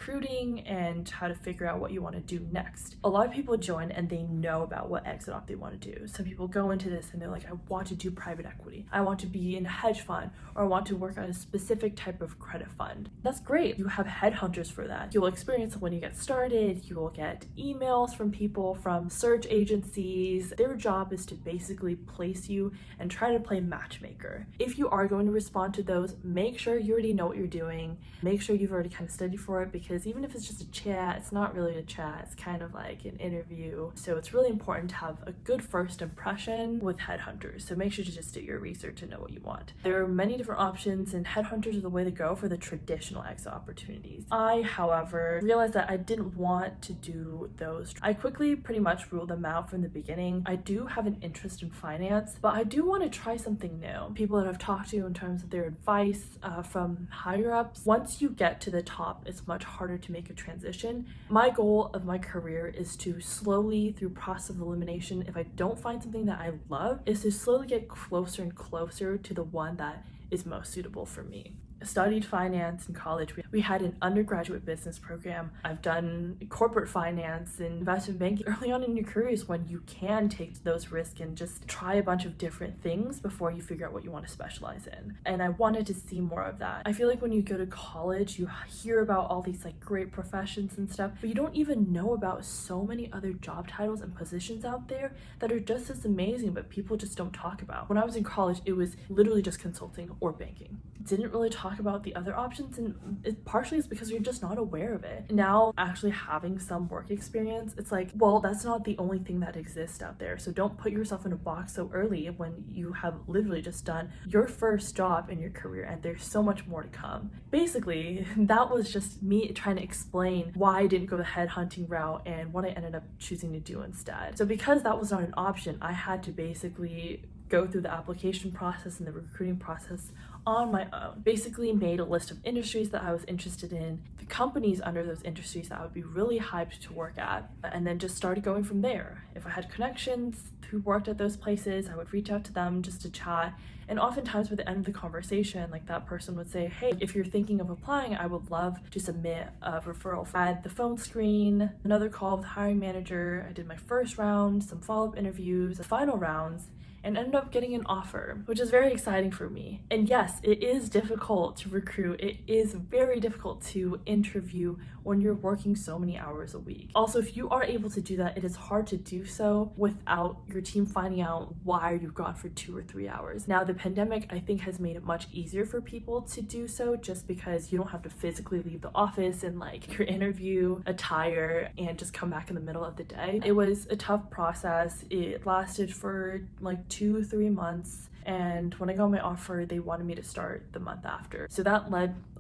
recruiting and how to figure out what you want to do next. A lot of people join and they know about what exit op they want to do. Some people go into this and they're like, I want to do private equity, I want to be in a hedge fund, or I want to work on a specific type of credit fund. That's great. You have headhunters for that. You'll experience when you get started. You will get emails from people from search agencies. Their job is to basically place you and try to play matchmaker. If you are going to respond to those, make sure you already know what you're doing. Make sure you've already kind of studied for it, because even if it's just a chat, it's not really a chat. It's kind of like an interview. So it's really important to have a good first impression with headhunters. So make sure to just do your research and know what you want. There are many different options, and headhunters are the way to go for the traditional exit opportunities. I, however, realized that I didn't want to do those. I quickly pretty much ruled them out from the beginning. I do have an interest in finance, but I do want to try something new. People that I've talked to in terms of their advice from higher ups, once you get to the top, it's much harder to make a transition. My goal of my career is to slowly, through process of elimination, if I don't find something that I love, is to slowly get closer and closer to the one that is most suitable for me. I studied finance in college. We had an undergraduate business program. I've done corporate finance and investment banking. Early on in your career is when you can take those risks and just try a bunch of different things before you figure out what you want to specialize in. And I wanted to see more of that. I feel like when you go to college, you hear about all these like great professions and stuff, but you don't even know about so many other job titles and positions out there that are just as amazing, but people just don't talk about. When I was in college, it was literally just consulting or banking. Didn't really talk about the other options, and it partially is because you're just not aware of it. Now, actually having some work experience, it's like, well, that's not the only thing that exists out there. So don't put yourself in a box so early when you have literally just done your first job in your career, and there's so much more to come. Basically, that was just me trying to explain why I didn't go the headhunting route and what I ended up choosing to do instead. So because that was not an option, I had to basically go through the application process and the recruiting process on my own. Basically made a list of industries that I was interested in, the companies under those industries that I would be really hyped to work at, and then just started going from there. If I had connections who worked at those places, I would reach out to them just to chat. And oftentimes by the end of the conversation, like that person would say, hey, if you're thinking of applying, I would love to submit a referral. I had the phone screen, another call with the hiring manager. I did my first round, some follow-up interviews, the final rounds, and ended up getting an offer, which is very exciting for me. And yes, it is difficult to recruit. It is very difficult to interview when you're working so many hours a week. Also, if you are able to do that, it is hard to do so without your team finding out why you've gone for 2 or 3 hours. Now, the pandemic, I think, has made it much easier for people to do so, just because you don't have to physically leave the office in like your interview attire and just come back in the middle of the day. It was a tough process. It lasted for like 2-3 months, and when I got my offer, they wanted me to start the month after. So that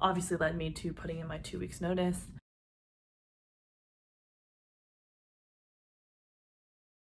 obviously led me to putting in my 2 weeks notice.